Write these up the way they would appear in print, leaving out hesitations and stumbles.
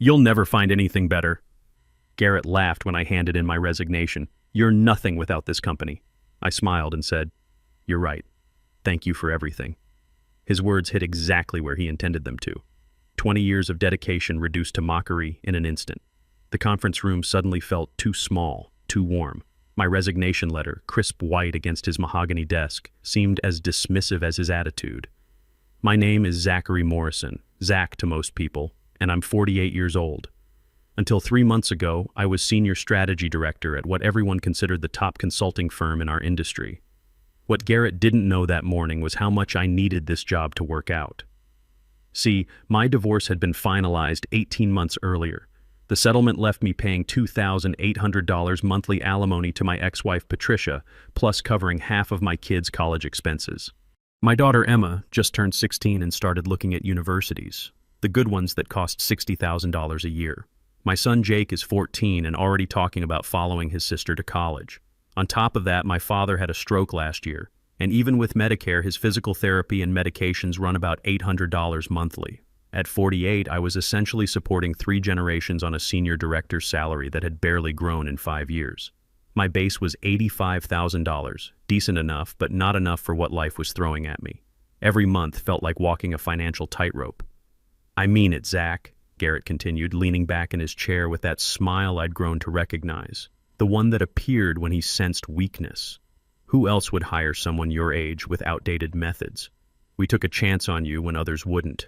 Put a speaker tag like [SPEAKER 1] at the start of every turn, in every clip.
[SPEAKER 1] You'll never find anything better. Garrett laughed when I handed in my resignation. You're nothing without this company. I smiled and said, You're right. Thank you for everything. His words hit exactly where he intended them to. 20 years of dedication reduced to mockery in an instant. The conference room suddenly felt too small, too warm. My resignation letter, crisp white against his mahogany desk, seemed as dismissive as his attitude. My name is Zachary Morrison, Zach to most people, and I'm 48 years old. Until 3 months ago, I was senior strategy director at what everyone considered the top consulting firm in our industry. What Garrett didn't know that morning was how much I needed this job to work out. See, my divorce had been finalized 18 months earlier. The settlement left me paying $2,800 monthly alimony to my ex-wife Patricia, plus covering half of my kids' college expenses. My daughter Emma just turned 16 and started looking at universities, the good ones that cost $60,000 a year. My son Jake is 14 and already talking about following his sister to college. On top of that, my father had a stroke last year, and even with Medicare, his physical therapy and medications run about $800 monthly. At 48, I was essentially supporting 3 generations on a senior director's salary that had barely grown in 5 years. My base was $85,000, decent enough, but not enough for what life was throwing at me. Every month felt like walking a financial tightrope. I mean it, Zach, Garrett continued, leaning back in his chair with that smile I'd grown to recognize, the one that appeared when he sensed weakness. Who else would hire someone your age with outdated methods? We took a chance on you when others wouldn't.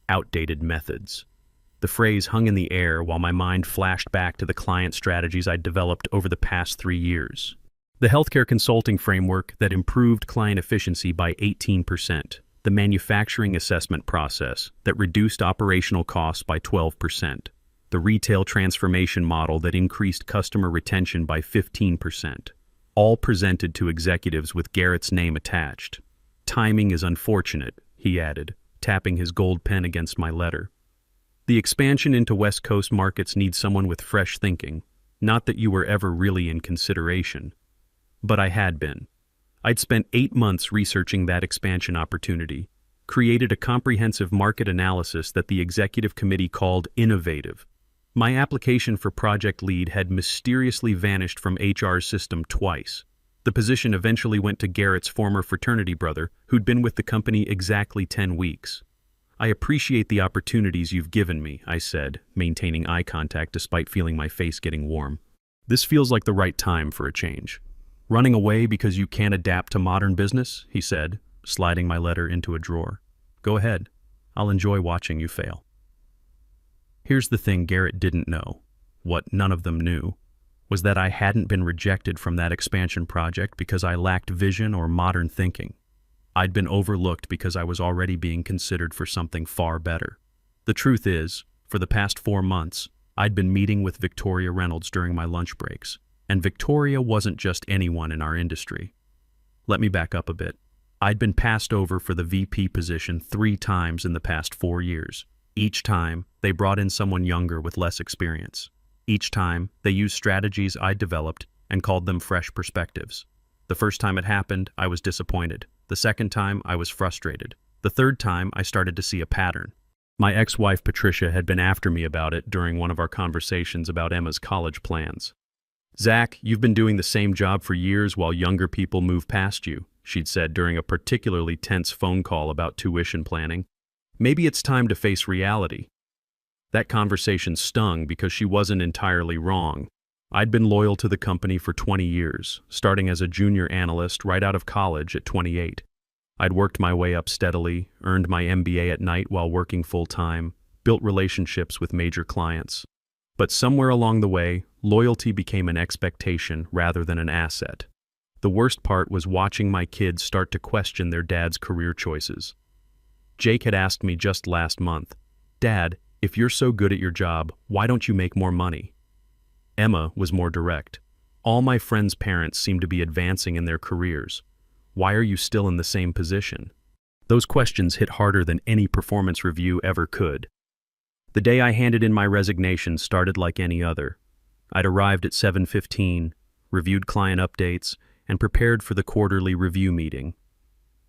[SPEAKER 1] Outdated methods. The phrase hung in the air while my mind flashed back to the client strategies I'd developed over the past 3 years. The healthcare consulting framework that improved client efficiency by 18%. The manufacturing assessment process that reduced operational costs by 12%. The retail transformation model that increased customer retention by 15%. All presented to executives with Garrett's name attached. Timing is unfortunate, he added, tapping his gold pen against my letter. The expansion into West Coast markets needs someone with fresh thinking. Not that you were ever really in consideration. But I had been. I'd spent 8 months researching that expansion opportunity, created a comprehensive market analysis that the executive committee called innovative. My application for project lead had mysteriously vanished from HR's system twice. The position eventually went to Garrett's former fraternity brother, who'd been with the company exactly 10 weeks. I appreciate the opportunities you've given me, I said, maintaining eye contact despite feeling my face getting warm. This feels like the right time for a change. Running away because you can't adapt to modern business, he said, sliding my letter into a drawer. Go ahead. I'll enjoy watching you fail. Here's the thing Garrett didn't know, what none of them knew, was that I hadn't been rejected from that expansion project because I lacked vision or modern thinking. I'd been overlooked because I was already being considered for something far better. The truth is, for the past 4 months, I'd been meeting with Victoria Reynolds during my lunch breaks, and Victoria wasn't just anyone in our industry. Let me back up a bit. I'd been passed over for the VP position 3 times in the past 4 years. Each time, they brought in someone younger with less experience. Each time, they used strategies I'd developed and called them fresh perspectives. The first time it happened, I was disappointed. The second time, I was frustrated. The third time, I started to see a pattern. My ex-wife Patricia had been after me about it during one of our conversations about Emma's college plans. Zach, you've been doing the same job for years while younger people move past you, she'd said during a particularly tense phone call about tuition planning. Maybe it's time to face reality. That conversation stung because she wasn't entirely wrong. I'd been loyal to the company for 20 years, starting as a junior analyst right out of college at 28. I'd worked my way up steadily, earned my MBA at night while working full-time, built relationships with major clients. But somewhere along the way, loyalty became an expectation rather than an asset. The worst part was watching my kids start to question their dad's career choices. Jake had asked me just last month, "Dad, if you're so good at your job, why don't you make more money?" Emma was more direct. "All my friends' parents seem to be advancing in their careers. Why are you still in the same position?" Those questions hit harder than any performance review ever could. The day I handed in my resignation started like any other. I'd arrived at 7:15, reviewed client updates, and prepared for the quarterly review meeting.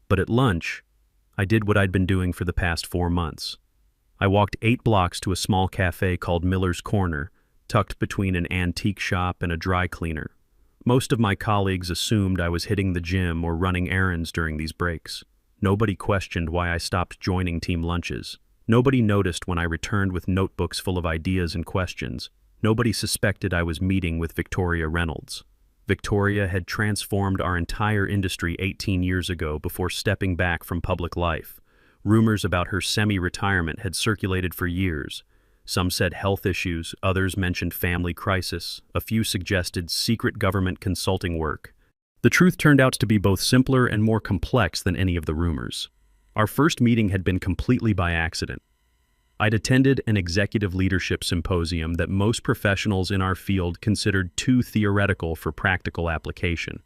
[SPEAKER 1] But at lunch, I did what I'd been doing for the past 4 months. I walked 8 blocks to a small cafe called Miller's Corner, tucked between an antique shop and a dry cleaner. Most of my colleagues assumed I was hitting the gym or running errands during these breaks. Nobody questioned why I stopped joining team lunches. Nobody noticed when I returned with notebooks full of ideas and questions. Nobody suspected I was meeting with Victoria Reynolds. Victoria had transformed our entire industry 18 years ago before stepping back from public life. Rumors about her semi-retirement had circulated for years. Some said health issues, others mentioned family crisis, a few suggested secret government consulting work. The truth turned out to be both simpler and more complex than any of the rumors. Our first meeting had been completely by accident. I'd attended an executive leadership symposium that most professionals in our field considered too theoretical for practical application.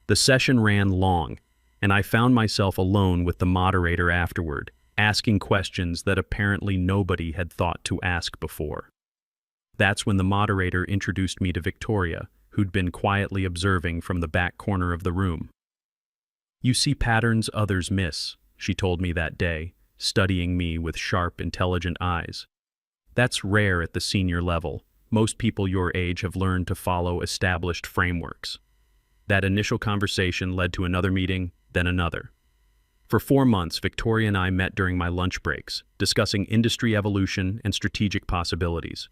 [SPEAKER 1] The session ran long, and I found myself alone with the moderator afterward, asking questions that apparently nobody had thought to ask before. That's when the moderator introduced me to Victoria, who'd been quietly observing from the back corner of the room. "You see patterns others miss," she told me that day, studying me with sharp, intelligent eyes. "That's rare at the senior level. Most people your age have learned to follow established frameworks." That initial conversation led to another meeting, then another. For 4 months, Victoria and I met during my lunch breaks, discussing industry evolution and strategic possibilities.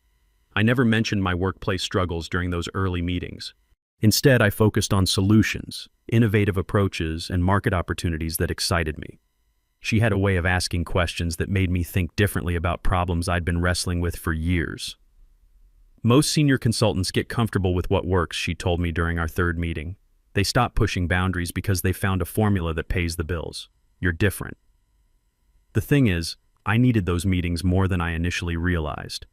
[SPEAKER 1] I never mentioned my workplace struggles during those early meetings. Instead, I focused on solutions, innovative approaches, and market opportunities that excited me. She had a way of asking questions that made me think differently about problems I'd been wrestling with for years. "Most senior consultants get comfortable with what works," she told me during our third meeting. "They stop pushing boundaries because they found a formula that pays the bills. You're different." The thing is, I needed those meetings more than I initially realized.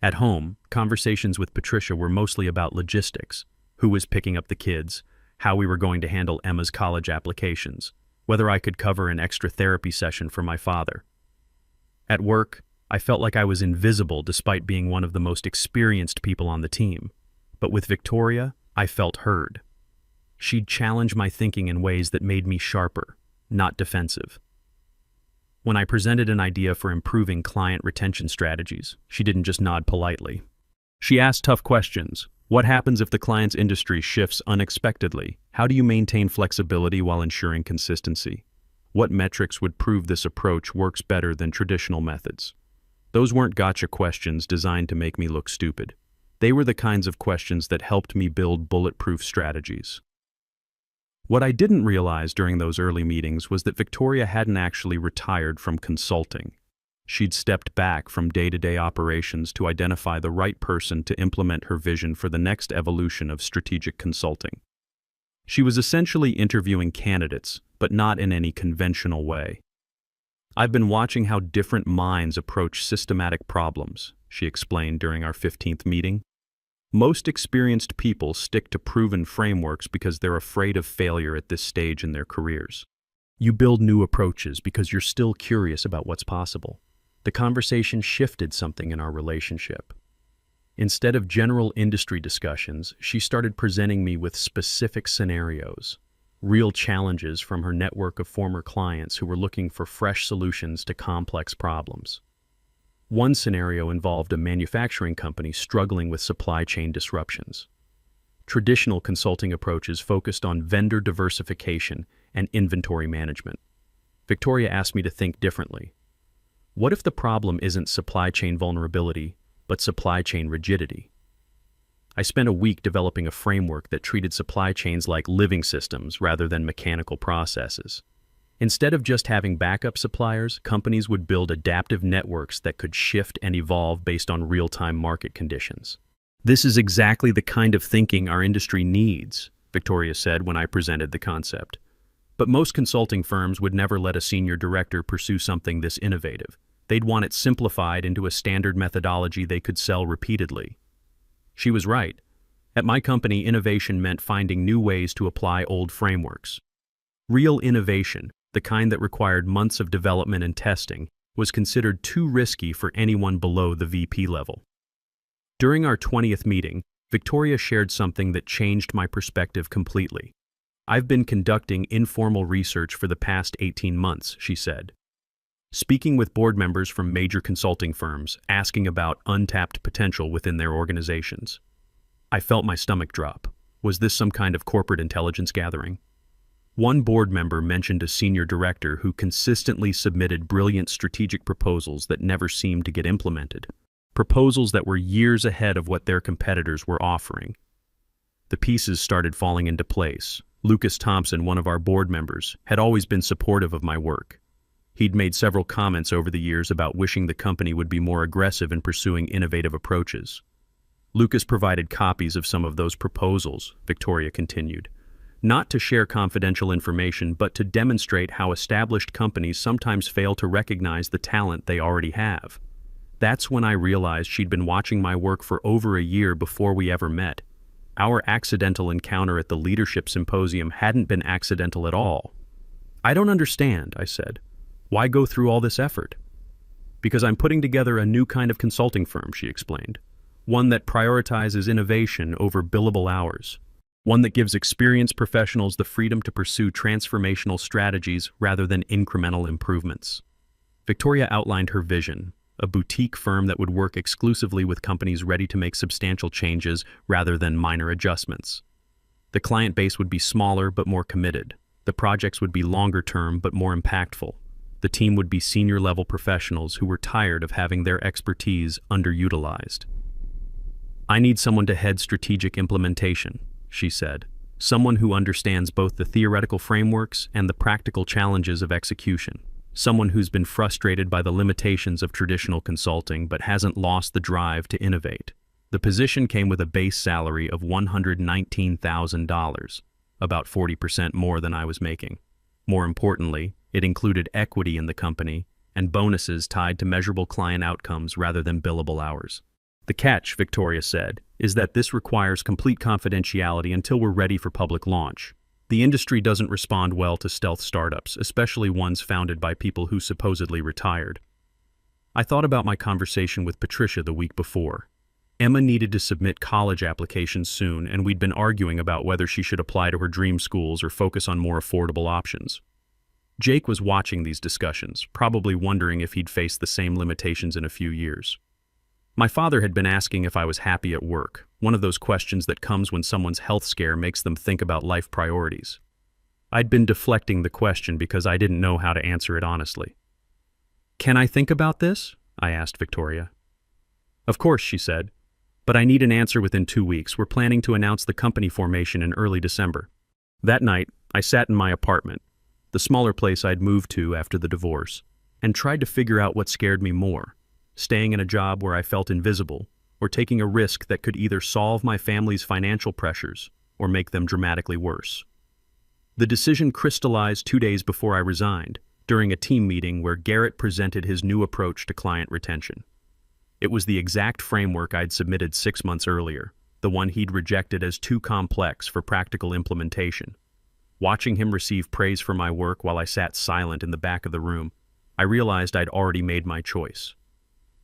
[SPEAKER 1] At home, conversations with Patricia were mostly about logistics: who was picking up the kids, how we were going to handle Emma's college applications, whether I could cover an extra therapy session for my father. At work, I felt like I was invisible despite being one of the most experienced people on the team. But with Victoria, I felt heard. She'd challenge my thinking in ways that made me sharper, not defensive. When I presented an idea for improving client retention strategies, she didn't just nod politely. She asked tough questions. What happens if the client's industry shifts unexpectedly? How do you maintain flexibility while ensuring consistency? What metrics would prove this approach works better than traditional methods? Those weren't gotcha questions designed to make me look stupid. They were the kinds of questions that helped me build bulletproof strategies. What I didn't realize during those early meetings was that Victoria hadn't actually retired from consulting. She'd stepped back from day-to-day operations to identify the right person to implement her vision for the next evolution of strategic consulting. She was essentially interviewing candidates, but not in any conventional way. "I've been watching how different minds approach systematic problems," she explained during our 15th meeting. "Most experienced people stick to proven frameworks because they're afraid of failure at this stage in their careers. You build new approaches because you're still curious about what's possible." The conversation shifted something in our relationship. Instead of general industry discussions, she started presenting me with specific scenarios, real challenges from her network of former clients who were looking for fresh solutions to complex problems. One scenario involved a manufacturing company struggling with supply chain disruptions. Traditional consulting approaches focused on vendor diversification and inventory management. Victoria asked me to think differently. What if the problem isn't supply chain vulnerability, but supply chain rigidity? I spent a week developing a framework that treated supply chains like living systems rather than mechanical processes. Instead of just having backup suppliers, companies would build adaptive networks that could shift and evolve based on real-time market conditions. "This is exactly the kind of thinking our industry needs," Victoria said when I presented the concept. "But most consulting firms would never let a senior director pursue something this innovative. They'd want it simplified into a standard methodology they could sell repeatedly." She was right. At my company, innovation meant finding new ways to apply old frameworks. Real innovation, the kind that required months of development and testing, was considered too risky for anyone below the VP level. During our 20th meeting, Victoria shared something that changed my perspective completely. "I've been conducting informal research for the past 18 months, she said. speaking with board members from major consulting firms, asking about untapped potential within their organizations. I felt my stomach drop. Was this some kind of corporate intelligence gathering? One board member mentioned a senior director who consistently submitted brilliant strategic proposals that never seemed to get implemented. Proposals that were years ahead of what their competitors were offering. The pieces started falling into place. Lucas Thompson, one of our board members, had always been supportive of my work. He'd made several comments over the years about wishing the company would be more aggressive in pursuing innovative approaches. Lucas provided copies of some of those proposals, Victoria continued, not to share confidential information, but to demonstrate how established companies sometimes fail to recognize the talent they already have. That's when I realized she'd been watching my work for over a year before we ever met. Our accidental encounter at the leadership symposium hadn't been accidental at all. "I don't understand," I said. "Why go through all this effort?" "Because I'm putting together a new kind of consulting firm," she explained. "One that prioritizes innovation over billable hours. One that gives experienced professionals the freedom to pursue transformational strategies rather than incremental improvements." Victoria outlined her vision, a boutique firm that would work exclusively with companies ready to make substantial changes rather than minor adjustments. The client base would be smaller but more committed. The projects would be longer term but more impactful. The team would be senior-level professionals who were tired of having their expertise underutilized. "I need someone to head strategic implementation," she said. "Someone who understands both the theoretical frameworks and the practical challenges of execution. Someone who's been frustrated by the limitations of traditional consulting but hasn't lost the drive to innovate." The position came with a base salary of $119,000, about 40% more than I was making. More importantly, it included equity in the company and bonuses tied to measurable client outcomes rather than billable hours. "The catch," Victoria said, "is that this requires complete confidentiality until we're ready for public launch. The industry doesn't respond well to stealth startups, especially ones founded by people who supposedly retired." I thought about my conversation with Patricia the week before. Emma needed to submit college applications soon, and we'd been arguing about whether she should apply to her dream schools or focus on more affordable options. Jake was watching these discussions, probably wondering if he'd face the same limitations in a few years. My father had been asking if I was happy at work, one of those questions that comes when someone's health scare makes them think about life priorities. I'd been deflecting the question because I didn't know how to answer it honestly. "Can I think about this?" I asked Victoria. "Of course," she said, "but I need an answer within 2 weeks. We're planning to announce the company formation in early December." That night, I sat in my apartment, the smaller place I'd moved to after the divorce, and tried to figure out what scared me more: staying in a job where I felt invisible, or taking a risk that could either solve my family's financial pressures or make them dramatically worse. The decision crystallized 2 days before I resigned, during a team meeting where Garrett presented his new approach to client retention. It was the exact framework I'd submitted 6 months earlier, the one he'd rejected as too complex for practical implementation. Watching him receive praise for my work while I sat silent in the back of the room, I realized I'd already made my choice.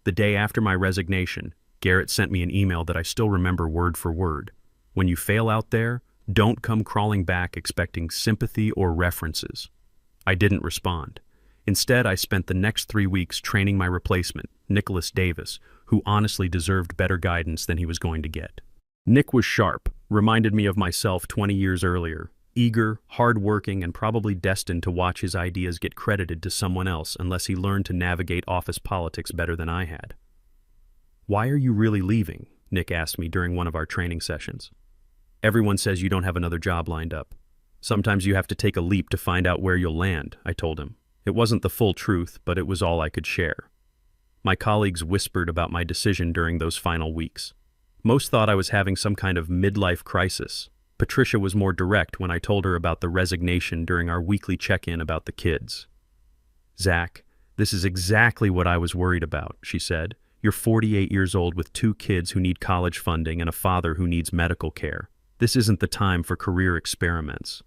[SPEAKER 1] The day after my resignation, Garrett sent me an email that I still remember word for word. "When you fail out there, don't come crawling back expecting sympathy or references." I didn't respond. Instead, I spent the next 3 weeks training my replacement, Nicholas Davis, who honestly deserved better guidance than he was going to get. Nick was sharp, reminded me of myself 20 years earlier, eager, hard-working, and probably destined to watch his ideas get credited to someone else unless he learned to navigate office politics better than I had. "Why are you really leaving?" Nick asked me during one of our training sessions. "Everyone says you don't have another job lined up. Sometimes you have to take a leap to find out where you'll land," I told him. It wasn't the full truth, but it was all I could share. My colleagues whispered about my decision during those final weeks. Most thought I was having some kind of midlife crisis. Patricia was more direct when I told her about the resignation during our weekly check-in about the kids. "Zach, this is exactly what I was worried about," she said. "You're 48 years old with 2 kids who need college funding and a father who needs medical care. This isn't the time for career experiments."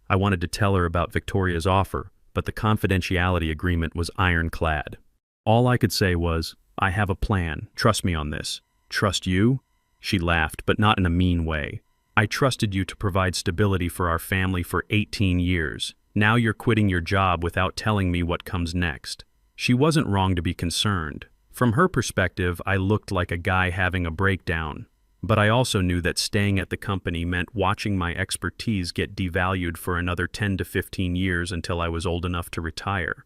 [SPEAKER 1] I wanted to tell her about Victoria's offer, but the confidentiality agreement was ironclad. All I could say was, "I have a plan. Trust me on this." "Trust you?" She laughed, but not in a mean way. "I trusted you to provide stability for our family for 18 years. Now you're quitting your job without telling me what comes next." She wasn't wrong to be concerned. From her perspective, I looked like a guy having a breakdown. But I also knew that staying at the company meant watching my expertise get devalued for another 10 to 15 years until I was old enough to retire.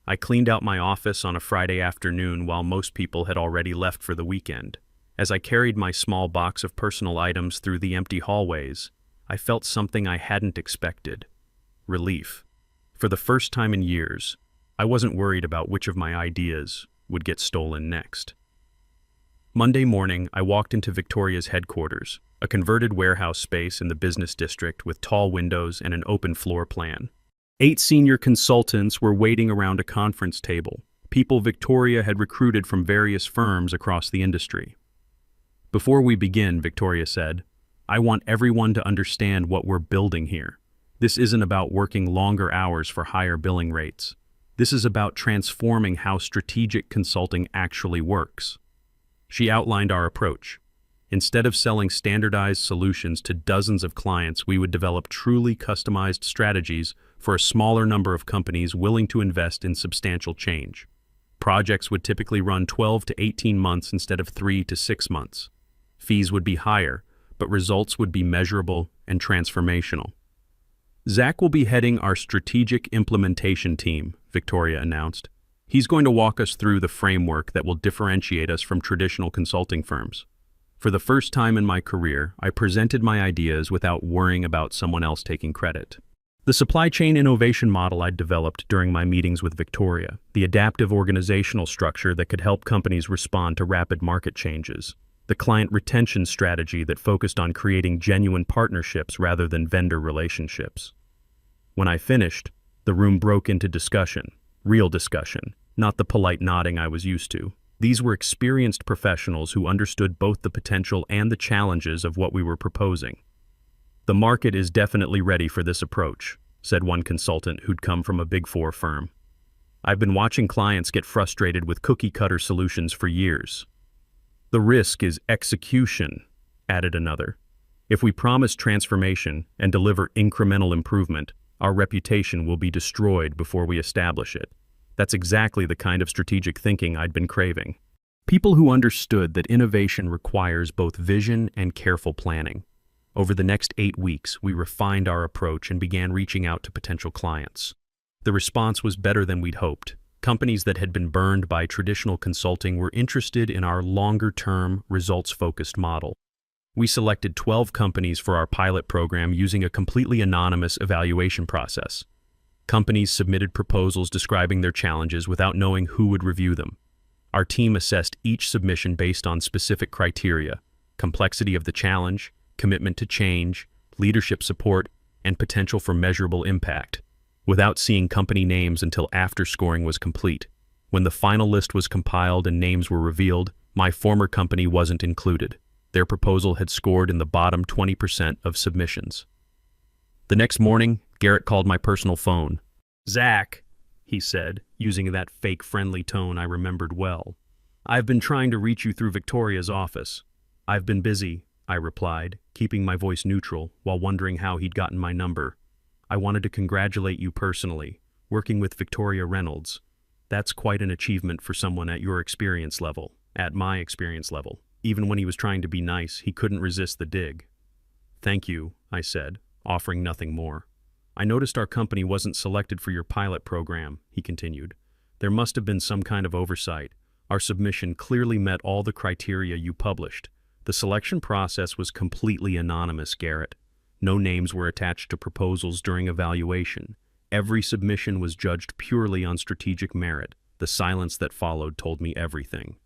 [SPEAKER 1] I cleaned out my office on a Friday afternoon while most people had already left for the weekend. As I carried my small box of personal items through the empty hallways, I felt something I hadn't expected. Relief. For the first time in years, I wasn't worried about which of my ideas would get stolen next. Monday morning, I walked into Victoria's headquarters, a converted warehouse space in the business district with tall windows and an open floor plan. 8 senior consultants were waiting around a conference table, people Victoria had recruited from various firms across the industry. "Before we begin," Victoria said, "I want everyone to understand what we're building here. This isn't about working longer hours for higher billing rates. This is about transforming how strategic consulting actually works." She outlined our approach. Instead of selling standardized solutions to dozens of clients, we would develop truly customized strategies for a smaller number of companies willing to invest in substantial change. Projects would typically run 12 to 18 months instead of 3 to 6 months. Fees would be higher, but results would be measurable and transformational. "Zach will be heading our strategic implementation team," Victoria announced. "He's going to walk us through the framework that will differentiate us from traditional consulting firms." For the first time in my career, I presented my ideas without worrying about someone else taking credit. The supply chain innovation model I'd developed during my meetings with Victoria, the adaptive organizational structure that could help companies respond to rapid market changes, the client retention strategy that focused on creating genuine partnerships rather than vendor relationships. When I finished, the room broke into discussion, real discussion, not the polite nodding I was used to. These were experienced professionals who understood both the potential and the challenges of what we were proposing. "The market is definitely ready for this approach," said one consultant who'd come from a Big Four firm. "I've been watching clients get frustrated with cookie-cutter solutions for years." "The risk is execution," added another. "If we promise transformation and deliver incremental improvement, our reputation will be destroyed before we establish it." That's exactly the kind of strategic thinking I'd been craving. People who understood that innovation requires both vision and careful planning. Over the next 8 weeks, we refined our approach and began reaching out to potential clients. The response was better than we'd hoped. Companies that had been burned by traditional consulting were interested in our longer-term, results-focused model. We selected 12 companies for our pilot program using a completely anonymous evaluation process. Companies submitted proposals describing their challenges without knowing who would review them. Our team assessed each submission based on specific criteria: complexity of the challenge, commitment to change, leadership support, and potential for measurable impact. Without seeing company names until after scoring was complete, when the final list was compiled and names were revealed, my former company wasn't included. Their proposal had scored in the bottom 20% of submissions. The next morning, Garrett called my personal phone. "Zach," he said, using that fake friendly tone I remembered well. "I've been trying to reach you through Victoria's office." "I've been busy," I replied, keeping my voice neutral while wondering how he'd gotten my number. "I wanted to congratulate you personally. Working with Victoria Reynolds. That's quite an achievement for someone at your experience level, at my experience level." Even when he was trying to be nice, he couldn't resist the dig. "Thank you," I said, offering nothing more. "I noticed our company wasn't selected for your pilot program," he continued. "There must have been some kind of oversight. Our submission clearly met all the criteria you published. The selection process was completely anonymous, Garrett. No names were attached to proposals during evaluation. Every submission was judged purely on strategic merit. The silence that followed told me everything."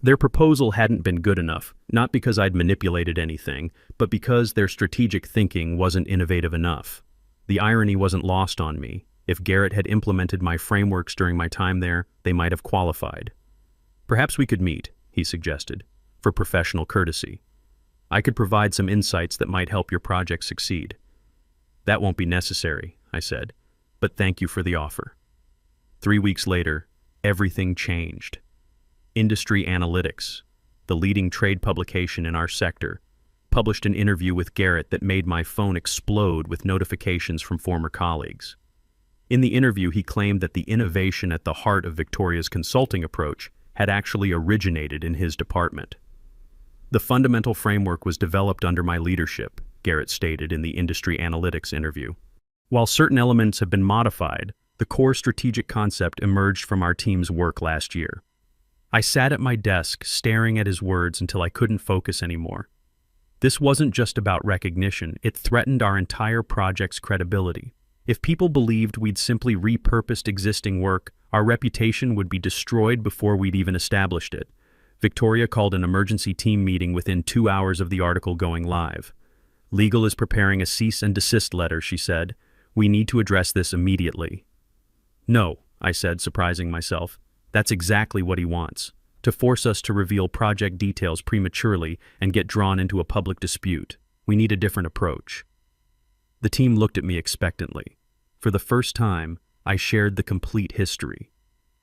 [SPEAKER 1] Their proposal hadn't been good enough, not because I'd manipulated anything, but because their strategic thinking wasn't innovative enough. The irony wasn't lost on me. If Garrett had implemented my frameworks during my time there, they might have qualified. "Perhaps we could meet," he suggested, "for professional courtesy. I could provide some insights that might help your project succeed." "That won't be necessary," I said, "but thank you for the offer." 3 weeks later, everything changed. Industry Analytics, the leading trade publication in our sector, published an interview with Garrett that made my phone explode with notifications from former colleagues. In the interview, he claimed that the innovation at the heart of Victoria's consulting approach had actually originated in his department. The fundamental framework was developed under my leadership, Garrett stated in the industry analytics interview. While certain elements have been modified, the core strategic concept emerged from our team's work last year. I sat at my desk, staring at his words until I couldn't focus anymore. This wasn't just about recognition, it threatened our entire project's credibility. If people believed we'd simply repurposed existing work, our reputation would be destroyed before we'd even established it. Victoria called an emergency team meeting within 2 hours of the article going live. Legal is preparing a cease and desist letter, she said. We need to address this immediately. No, I said, surprising myself. That's exactly what he wants, to force us to reveal project details prematurely and get drawn into a public dispute. We need a different approach. The team looked at me expectantly. For the first time, I shared the complete history.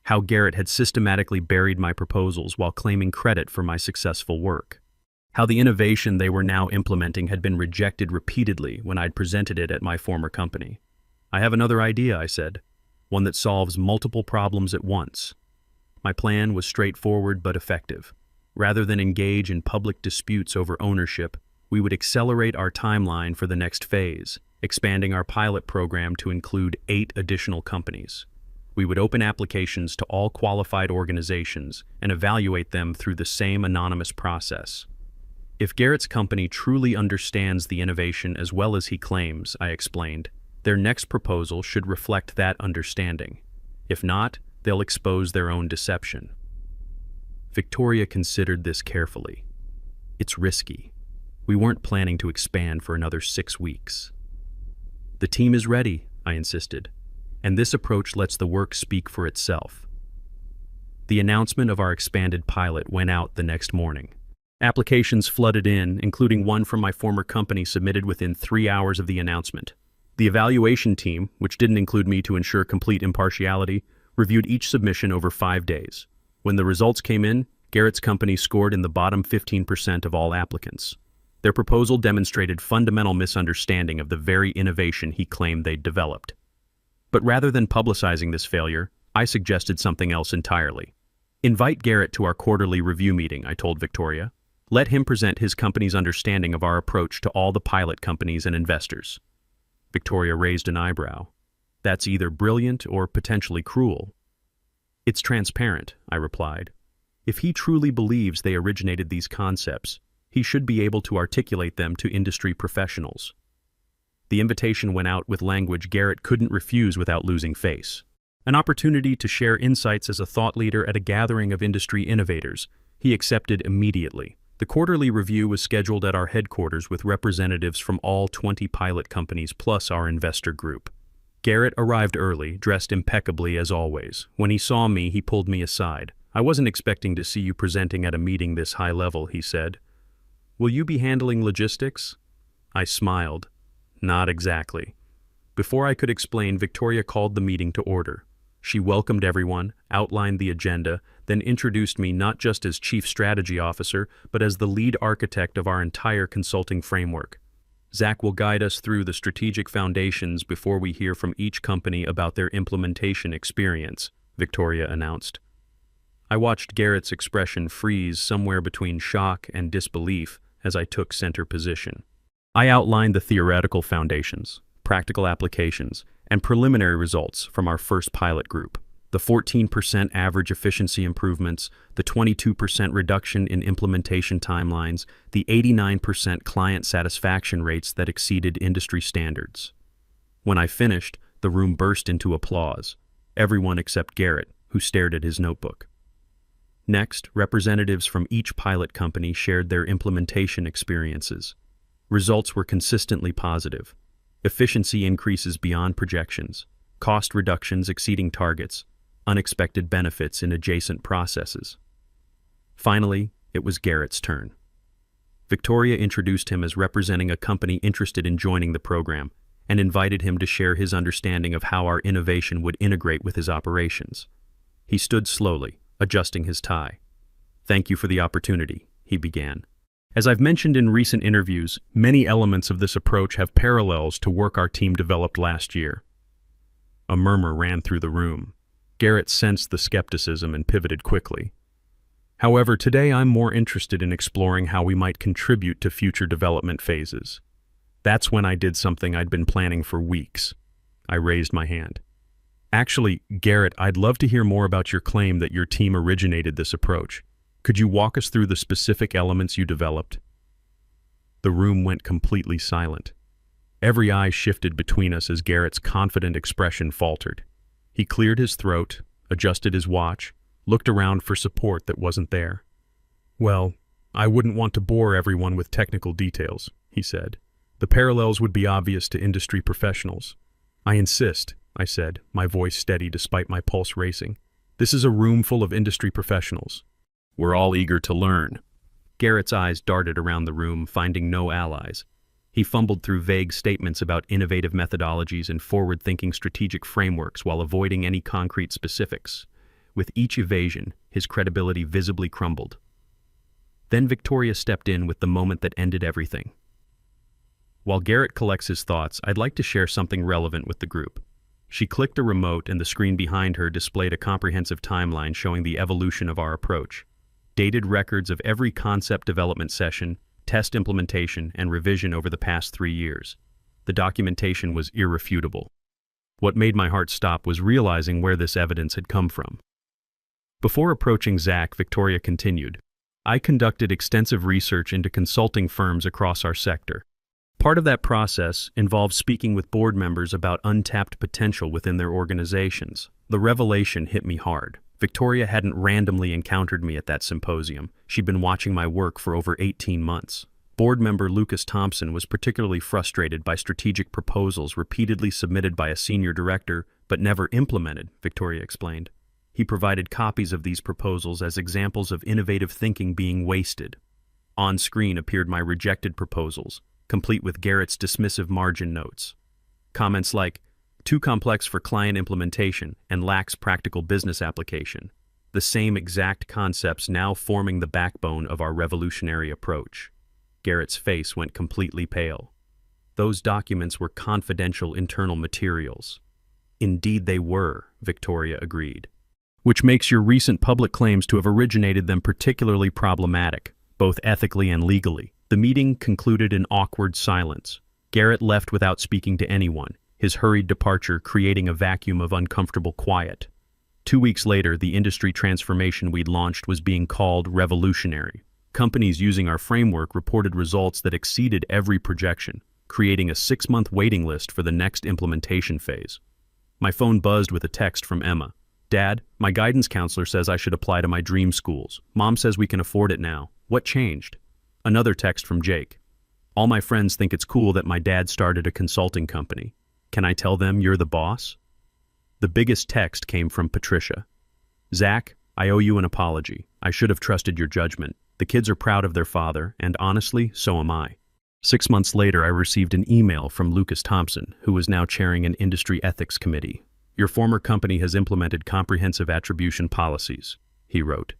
[SPEAKER 1] How Garrett had systematically buried my proposals while claiming credit for my successful work. How the innovation they were now implementing had been rejected repeatedly when I'd presented it at my former company. I have another idea, I said, one that solves multiple problems at once. My plan was straightforward but effective. Rather than engage in public disputes over ownership, we would accelerate our timeline for the next phase, expanding our pilot program to include 8 additional companies. We would open applications to all qualified organizations and evaluate them through the same anonymous process. If Garrett's company truly understands the innovation as well as he claims, I explained, their next proposal should reflect that understanding. If not, they'll expose their own deception. Victoria considered this carefully. It's risky. We weren't planning to expand for another 6 weeks. The team is ready, I insisted, and this approach lets the work speak for itself. The announcement of our expanded pilot went out the next morning. Applications flooded in, including one from my former company submitted within 3 hours of the announcement. The evaluation team, which didn't include me to ensure complete impartiality, reviewed each submission over 5 days. When the results came in, Garrett's company scored in the bottom 15% of all applicants. Their proposal demonstrated fundamental misunderstanding of the very innovation he claimed they'd developed. But rather than publicizing this failure, I suggested something else entirely. Invite Garrett to our quarterly review meeting, I told Victoria. Let him present his company's understanding of our approach to all the pilot companies and investors. Victoria raised an eyebrow. That's either brilliant or potentially cruel. It's transparent, I replied. If he truly believes they originated these concepts, he should be able to articulate them to industry professionals. The invitation went out with language Garrett couldn't refuse without losing face. An opportunity to share insights as a thought leader at a gathering of industry innovators, he accepted immediately. The quarterly review was scheduled at our headquarters with representatives from all 20 pilot companies plus our investor group. Garrett arrived early, dressed impeccably as always. When he saw me, he pulled me aside. I wasn't expecting to see you presenting at a meeting this high level, he said. Will you be handling logistics? I smiled. Not exactly. Before I could explain, Victoria called the meeting to order. She welcomed everyone, outlined the agenda, then introduced me not just as Chief Strategy Officer, but as the lead architect of our entire consulting framework. Zach will guide us through the strategic foundations before we hear from each company about their implementation experience, Victoria announced. I watched Garrett's expression freeze somewhere between shock and disbelief as I took center position. I outlined the theoretical foundations, practical applications, and preliminary results from our first pilot group. The 14% average efficiency improvements, the 22% reduction in implementation timelines, the 89% client satisfaction rates that exceeded industry standards. When I finished, the room burst into applause, everyone except Garrett, who stared at his notebook. Next, representatives from each pilot company shared their implementation experiences. Results were consistently positive. Efficiency increases beyond projections, cost reductions exceeding targets, unexpected benefits in adjacent processes. Finally, it was Garrett's turn. Victoria introduced him as representing a company interested in joining the program and invited him to share his understanding of how our innovation would integrate with his operations. He stood slowly, adjusting his tie. Thank you for the opportunity, he began. As I've mentioned in recent interviews, many elements of this approach have parallels to work our team developed last year. A murmur ran through the room. Garrett sensed the skepticism and pivoted quickly. However, today I'm more interested in exploring how we might contribute to future development phases. That's when I did something I'd been planning for weeks. I raised my hand. Actually, Garrett, I'd love to hear more about your claim that your team originated this approach. Could you walk us through the specific elements you developed? The room went completely silent. Every eye shifted between us as Garrett's confident expression faltered. He cleared his throat, adjusted his watch, looked around for support that wasn't there. Well, I wouldn't want to bore everyone with technical details, he said. The parallels would be obvious to industry professionals. I insist, I said, my voice steady despite my pulse racing. This is a room full of industry professionals. We're all eager to learn. Garrett's eyes darted around the room, finding no allies. He fumbled through vague statements about innovative methodologies and forward-thinking strategic frameworks while avoiding any concrete specifics. With each evasion, his credibility visibly crumbled. Then Victoria stepped in with the moment that ended everything. While Garrett collects his thoughts, I'd like to share something relevant with the group. She clicked a remote and the screen behind her displayed a comprehensive timeline showing the evolution of our approach. Dated records of every concept development session, test implementation, and revision over the past 3 years. The documentation was irrefutable. What made my heart stop was realizing where this evidence had come from. Before approaching Zach, Victoria continued, I conducted extensive research into consulting firms across our sector. Part of that process involved speaking with board members about untapped potential within their organizations. The revelation hit me hard. Victoria hadn't randomly encountered me at that symposium. She'd been watching my work for over 18 months. Board member Lucas Thompson was particularly frustrated by strategic proposals repeatedly submitted by a senior director but never implemented, Victoria explained. He provided copies of these proposals as examples of innovative thinking being wasted. On screen appeared my rejected proposals, complete with Garrett's dismissive margin notes. Comments like, too complex for client implementation and lacks practical business application. The same exact concepts now forming the backbone of our revolutionary approach. Garrett's face went completely pale. Those documents were confidential internal materials. Indeed they were, Victoria agreed. Which makes your recent public claims to have originated them particularly problematic, both ethically and legally. The meeting concluded in awkward silence. Garrett left without speaking to anyone, his hurried departure creating a vacuum of uncomfortable quiet. 2 weeks later, the industry transformation we'd launched was being called revolutionary. Companies using our framework reported results that exceeded every projection, creating a 6-month waiting list for the next implementation phase. My phone buzzed with a text from Emma. Dad, my guidance counselor says I should apply to my dream schools. Mom says we can afford it now. What changed? Another text from Jake. All my friends think it's cool that my dad started a consulting company. Can I tell them you're the boss? The biggest text came from Patricia. Zach, I owe you an apology. I should have trusted your judgment. The kids are proud of their father, and honestly, so am I. 6 months later, I received an email from Lucas Thompson, who is now chairing an industry ethics committee. Your former company has implemented comprehensive attribution policies, he wrote.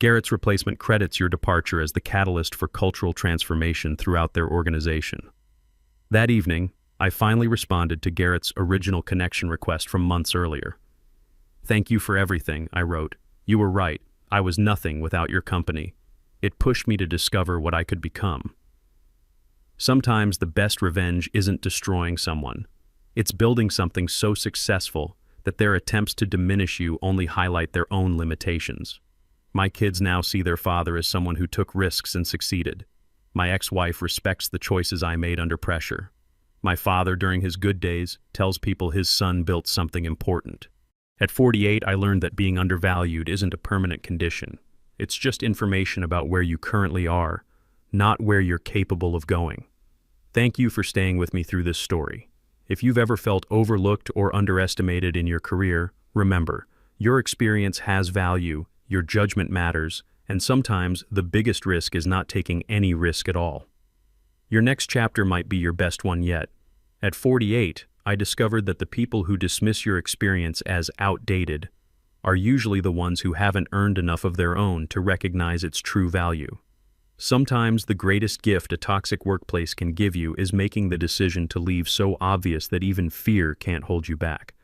[SPEAKER 1] Garrett's replacement credits your departure as the catalyst for cultural transformation throughout their organization. That evening, I finally responded to Garrett's original connection request from months earlier. Thank you for everything, I wrote. You were right. I was nothing without your company. It pushed me to discover what I could become. Sometimes the best revenge isn't destroying someone. It's building something so successful that their attempts to diminish you only highlight their own limitations. My kids now see their father as someone who took risks and succeeded. My ex-wife respects the choices I made under pressure. My father, during his good days, tells people his son built something important. At 48, I learned that being undervalued isn't a permanent condition. It's just information about where you currently are, not where you're capable of going. Thank you for staying with me through this story. If you've ever felt overlooked or underestimated in your career, remember, your experience has value, your judgment matters, and sometimes the biggest risk is not taking any risk at all. Your next chapter might be your best one yet. At 48, I discovered that the people who dismiss your experience as outdated are usually the ones who haven't earned enough of their own to recognize its true value. Sometimes the greatest gift a toxic workplace can give you is making the decision to leave so obvious that even fear can't hold you back.